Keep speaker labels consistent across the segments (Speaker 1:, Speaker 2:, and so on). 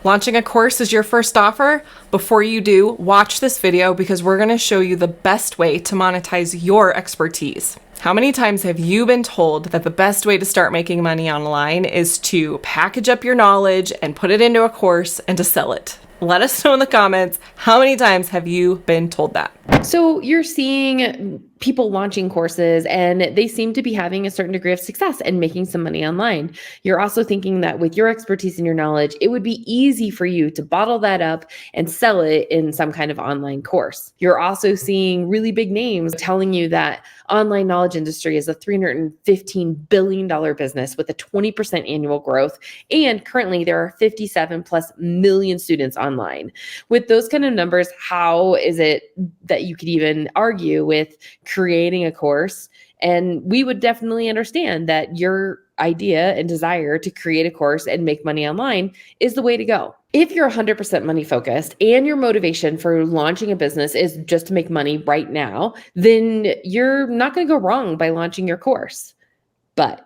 Speaker 1: Launching a course is your first offer? Before you do, watch this video because we're going to show you the best way to monetize your expertise. How many times have you been told that the best way to start making money online is to package up your knowledge and put it into a course and to sell it? Let us know in the comments, how many times have you been told that?
Speaker 2: So you're seeing people launching courses and they seem to be having a certain degree of success and making some money online. You're also thinking that with your expertise and your knowledge, it would be easy for you to bottle that up and sell it in some kind of online course. You're also seeing really big names telling you that online knowledge industry is a $315 billion business with a 20% annual growth. And currently there are 57 plus million students online. With those kind of numbers, how is it that you could even argue with creating a course? And we would definitely understand that your idea and desire to create a course and make money online is the way to go. If you're 100% money focused and your motivation for launching a business is just to make money right now, then you're not going to go wrong by launching your course. But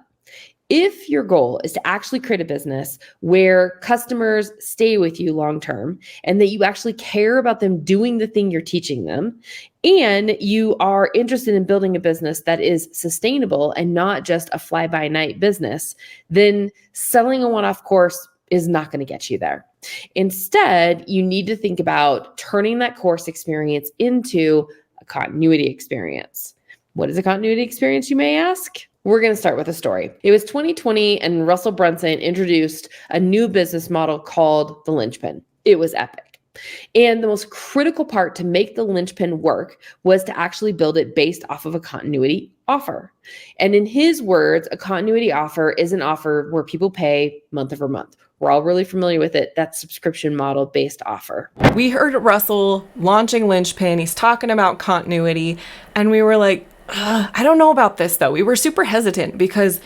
Speaker 2: if your goal is to actually create a business where customers stay with you long term and that you actually care about them doing the thing you're teaching them, and you are interested in building a business that is sustainable and not just a fly-by-night business, then selling a one-off course is not going to get you there. Instead, you need to think about turning that course experience into a continuity experience. What is a continuity experience, you may ask? We're going to start with a story. It was 2020 and Russell Brunson introduced a new business model called the Lynchpin. It was epic. And the most critical part to make the Lynchpin work was to actually build it based off of a continuity offer. And in his words, a continuity offer is an offer where people pay month over month. We're all really familiar with it. That subscription model based offer.
Speaker 1: We heard Russell launching Lynchpin. He's talking about continuity. And we were like, I don't know about this though. We were super hesitant because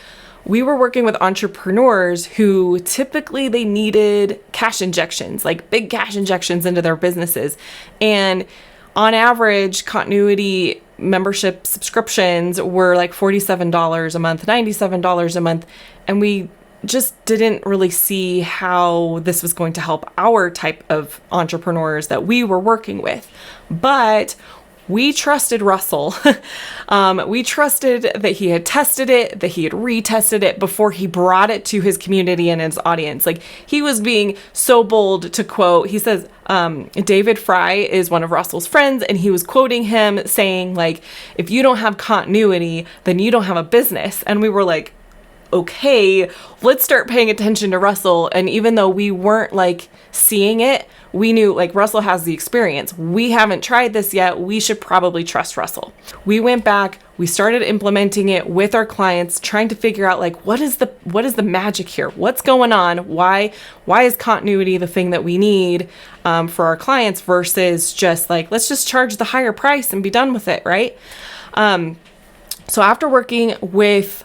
Speaker 1: we were working with entrepreneurs who typically they needed cash injections, like big cash injections into their businesses. And on average, continuity membership subscriptions were like $47 a month, $97 a month. And we just didn't really see how this was going to help our type of entrepreneurs that we were working with. But we trusted Russell. We trusted that he had tested it, that he had retested it before he brought it to his community and his audience. Like, he was being so bold to quote, he says, David Fry is one of Russell's friends, and he was quoting him saying, like, if you don't have continuity, then you don't have a business. And we were like, okay, let's start paying attention to Russell. And even though we weren't like seeing it, we knew like Russell has the experience. We haven't tried this yet. We should probably trust Russell. We went back, we started implementing it with our clients, trying to figure out like, what is the magic here? What's going on? Why is continuity the thing that we need for our clients versus just like, let's just charge the higher price and be done with it, right? So after working with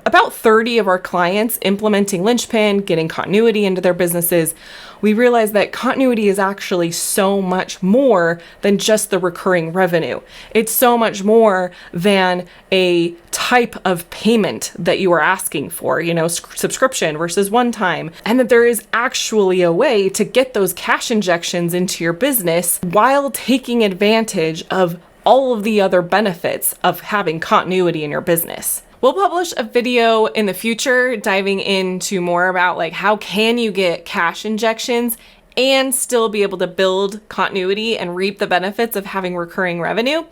Speaker 1: about 30 of our clients implementing Lynchpin, getting continuity into their businesses, we realized that continuity is actually so much more than just the recurring revenue. It's so much more than a type of payment that you are asking for, subscription versus one time, and that there is actually a way to get those cash injections into your business while taking advantage of all of the other benefits of having continuity in your business. We'll publish a video in the future diving into more about like how can you get cash injections and still be able to build continuity and reap the benefits of having recurring revenue.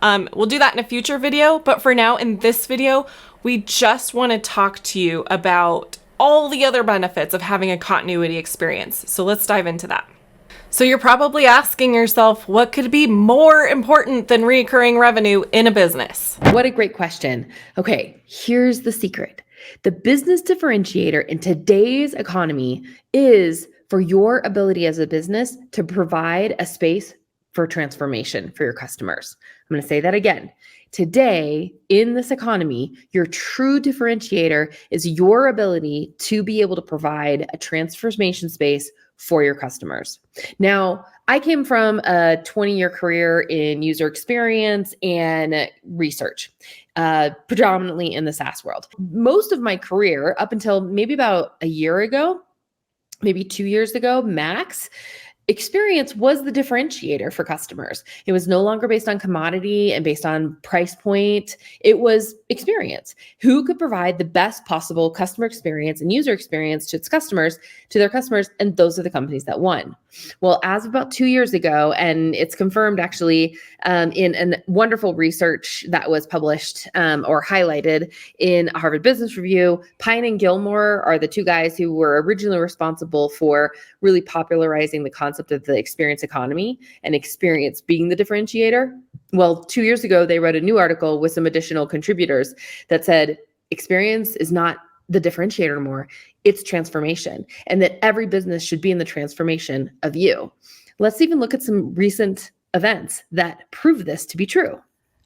Speaker 1: We'll do that in a future video, but for now in this video, we just want to talk to you about all the other benefits of having a continuity experience. So let's dive into that. So you're probably asking yourself, what could be more important than recurring revenue in a business?
Speaker 2: What a great question. Okay, here's the secret. The business differentiator in today's economy is for your ability as a business to provide a space for transformation for your customers. I'm going to say that again. Today, in this economy, your true differentiator is your ability to be able to provide a transformation space for your customers. Now, I came from a 20-year career in user experience and research, predominantly in the SaaS world. Most of my career, up until maybe about a year ago, maybe 2 years ago, max, experience was the differentiator for customers. It was no longer based on commodity and based on price point. It was experience. Who could provide the best possible customer experience and user experience to their customers, and those are the companies that won. Well, as of about 2 years ago, and it's confirmed actually in a wonderful research that was published or highlighted in a Harvard Business Review, Pine and Gilmore are the two guys who were originally responsible for really popularizing the concept of the experience economy and experience being the differentiator. Well, 2 years ago, they wrote a new article with some additional contributors that said experience is not the differentiator anymore, it's transformation, and that every business should be in the transformation of you. Let's even look at some recent events that prove this to be true.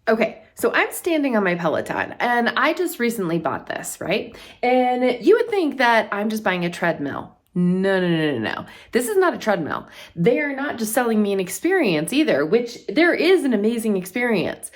Speaker 2: Okay, so I'm standing on my Peloton and I just recently bought this, right? And you would think that I'm just buying a treadmill. No. This is not a treadmill. They are not just selling me an experience either, which there is an amazing experience.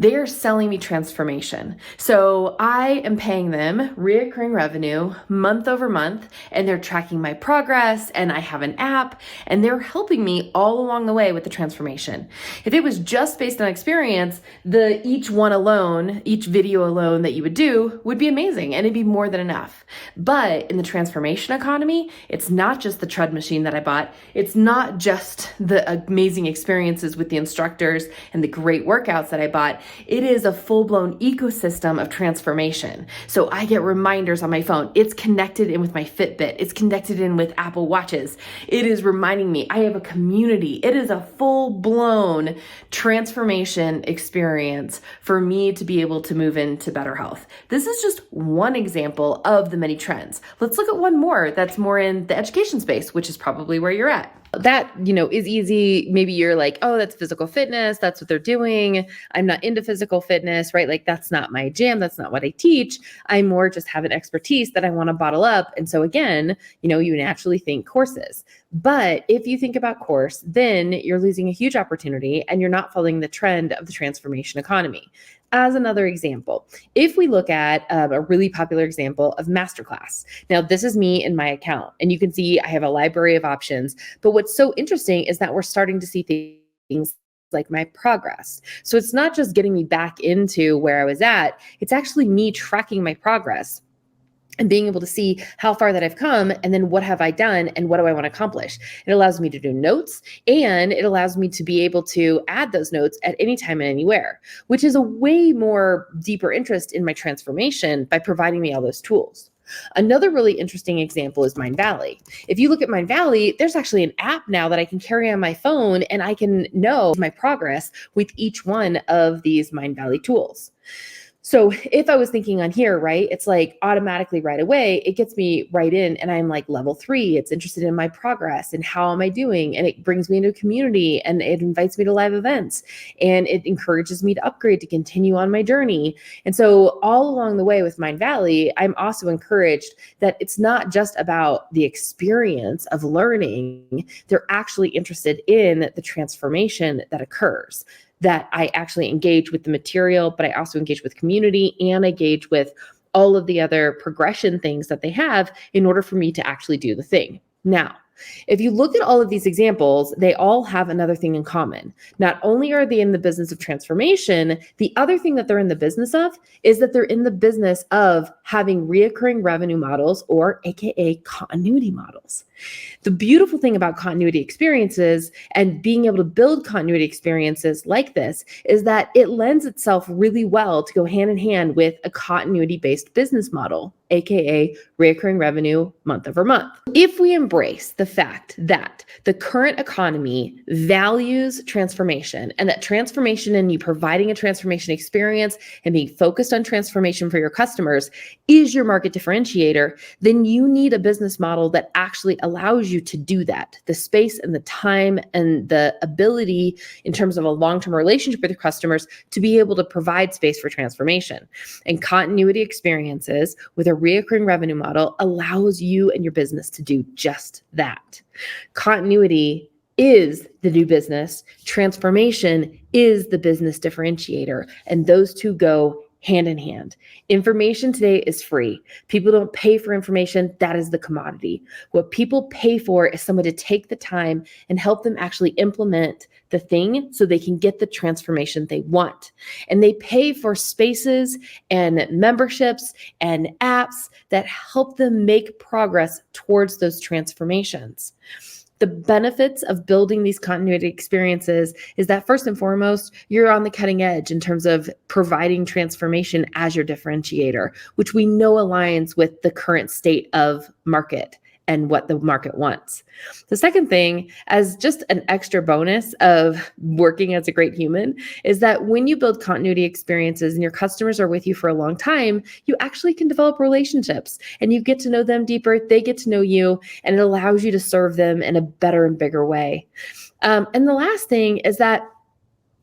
Speaker 2: They are selling me transformation. So I am paying them reoccurring revenue month over month, and they're tracking my progress, and I have an app, and they're helping me all along the way with the transformation. If it was just based on experience, each video alone that you would do would be amazing, and it'd be more than enough. But in the transformation economy, it's not just the tread machine that I bought. It's not just the amazing experiences with the instructors and the great workouts that I bought. It is a full-blown ecosystem of transformation. So I get reminders on my phone. It's connected in with my Fitbit. It's connected in with Apple Watches. It is reminding me I have a community. It is a full-blown transformation experience for me to be able to move into better health. This is just one example of the many trends. Let's look at one more that's more in the education space, which is probably where you're at. That, is easy. Maybe you're like, oh, that's physical fitness. That's what they're doing. I'm not into physical fitness, right? Like that's not my jam. That's not what I teach. I more just have an expertise that I want to bottle up. And so again, you naturally think courses. But if you think about course, then you're losing a huge opportunity and you're not following the trend of the transformation economy. As another example, if we look at a really popular example of Masterclass. Now, this is me in my account, and you can see I have a library of options. But what's so interesting is that we're starting to see things like my progress. So it's not just getting me back into where I was at, it's actually me tracking my progress and being able to see how far that I've come, and then what have I done, and what do I want to accomplish. It allows me to do notes, and it allows me to be able to add those notes at any time and anywhere, which is a way more deeper interest in my transformation by providing me all those tools. Another really interesting example is Mindvalley. If you look at Mindvalley, there's actually an app now that I can carry on my phone, and I can know my progress with each one of these Mindvalley tools. So if I was thinking on here, right, it's like automatically right away, it gets me right in, and I'm like level 3. It's interested in my progress and how am I doing? And it brings me into a community, and it invites me to live events, and it encourages me to upgrade, to continue on my journey. And so all along the way with Mindvalley, I'm also encouraged that it's not just about the experience of learning. They're actually interested in the transformation that occurs, that I actually engage with the material, but I also engage with community, and I engage with all of the other progression things that they have in order for me to actually do the thing. Now, if you look at all of these examples, they all have another thing in common. Not only are they in the business of transformation, the other thing that they're in the business of is that they're in the business of having reoccurring revenue models, or AKA continuity models. The beautiful thing about continuity experiences and being able to build continuity experiences like this is that it lends itself really well to go hand in hand with a continuity-based business model, AKA reoccurring revenue month over month. If we embrace the fact that the current economy values transformation, and that transformation and you providing a transformation experience and being focused on transformation for your customers is your market differentiator, then you need a business model that actually allows you to do that. The space and the time and the ability in terms of a long-term relationship with your customers to be able to provide space for transformation. And continuity experiences with a reoccurring revenue model allows you and your business to do just that. Continuity is the new business. Transformation is the business differentiator. And those two go hand in hand. Information today is free. People don't pay for information. That is the commodity. What people pay for is someone to take the time and help them actually implement the thing so they can get the transformation they want. And they pay for spaces and memberships and apps that help them make progress towards those transformations. The benefits of building these continuity experiences is that first and foremost, you're on the cutting edge in terms of providing transformation as your differentiator, which we know aligns with the current state of market and what the market wants. The second thing, as just an extra bonus of working as a great human, is that when you build continuity experiences and your customers are with you for a long time, you actually can develop relationships and you get to know them deeper, they get to know you, and it allows you to serve them in a better and bigger way. And the last thing is that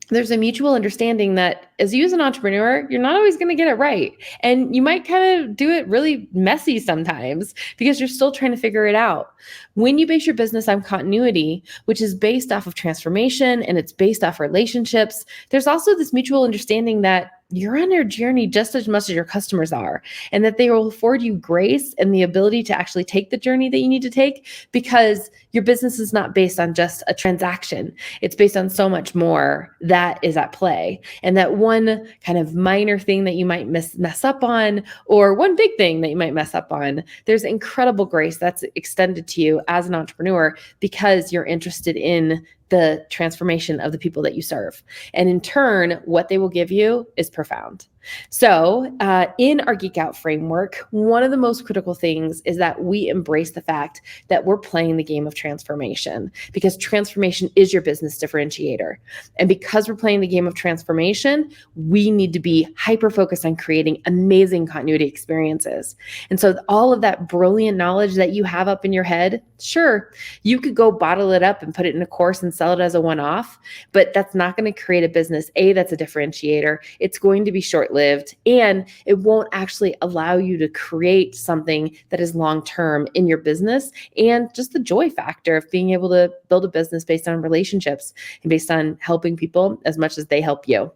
Speaker 2: there's a mutual understanding that as you as an entrepreneur, you're not always going to get it right. And you might kind of do it really messy sometimes because you're still trying to figure it out. When you base your business on continuity, which is based off of transformation and it's based off relationships, there's also this mutual understanding that you're on your journey just as much as your customers are, and that they will afford you grace and the ability to actually take the journey that you need to take because your business is not based on just a transaction. It's based on so much more that is at play. And that one kind of minor thing that you might mess up on, or one big thing that you might mess up on, there's incredible grace that's extended to you as an entrepreneur because you're interested in the transformation of the people that you serve. And in turn, what they will give you is profound. So in our Geek Out framework, one of the most critical things is that we embrace the fact that we're playing the game of transformation because transformation is your business differentiator. And because we're playing the game of transformation, we need to be hyper-focused on creating amazing continuity experiences. And so all of that brilliant knowledge that you have up in your head, sure, you could go bottle it up and put it in a course and sell it as a one-off, but that's not going to create a business, that's a differentiator. It's going to be short-lived, and it won't actually allow you to create something that is long-term in your business, and just the joy factor of being able to build a business based on relationships and based on helping people as much as they help you.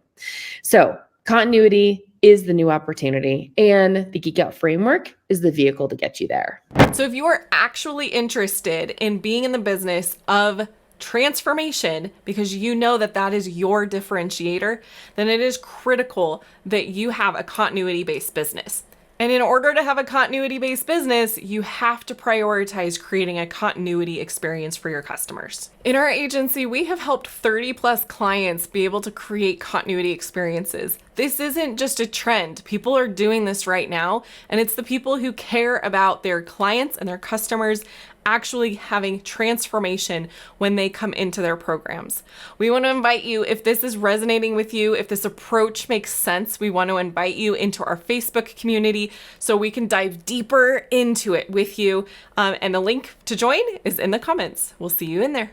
Speaker 2: So continuity is the new opportunity, and the Geek Out framework is the vehicle to get you there.
Speaker 1: So if you are actually interested in being in the business of transformation because you know that that is your differentiator, then it is critical that you have a continuity-based business. And in order to have a continuity-based business, you have to prioritize creating a continuity experience for your customers. In our agency, we have helped 30 plus clients be able to create continuity experiences. This isn't just a trend. People are doing this right now, and it's the people who care about their clients and their customers actually having transformation when they come into their programs. We want to invite you, if this is resonating with you, if this approach makes sense, we want to invite you into our Facebook community so we can dive deeper into it with you. And the link to join is in the comments. We'll see you in there.